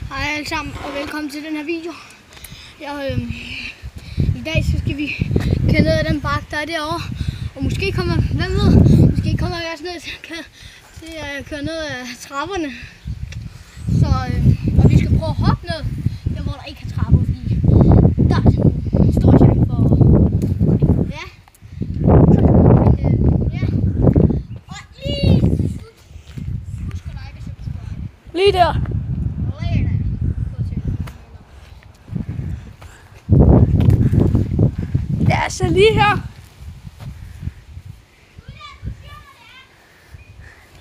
Hej alle sammen og velkommen til den her video. I dag så skal vi køre ned ad den bakke der er derovre. Og måske kommer jeg også ned til at køre ned ad trapperne. Så og vi skal prøve at hoppe ned der hvor der ikke er trapper, fordi der er en stor chance for ja. Og lige husk at like og subscribe. Lige der. Ja, så lige her.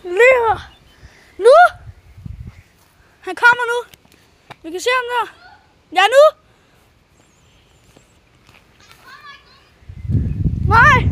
Lige her. Nu! Han kommer nu. Vi kan se ham der. Ja, nu! Nej!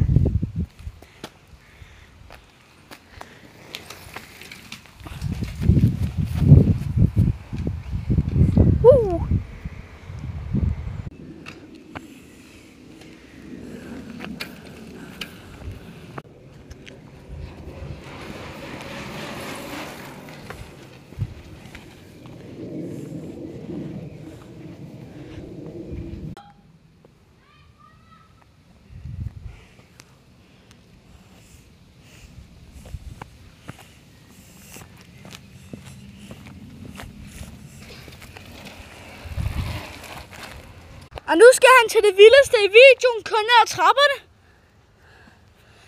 Og nu skal han til det vildeste i videoen, køre ned ad trapperne.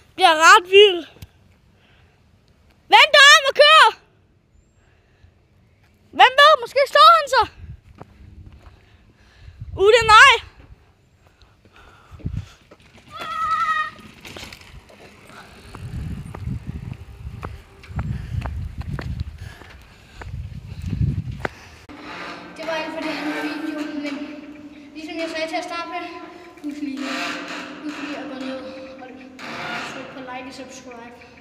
Det bliver ret vildt. Vent dig om at køre! Hvem ved, måske står han så? Det er nej. Det var alt for den her video, men ligesom jeg sagde til at starte med, husk lige at gå ned og trykke på like og subscribe.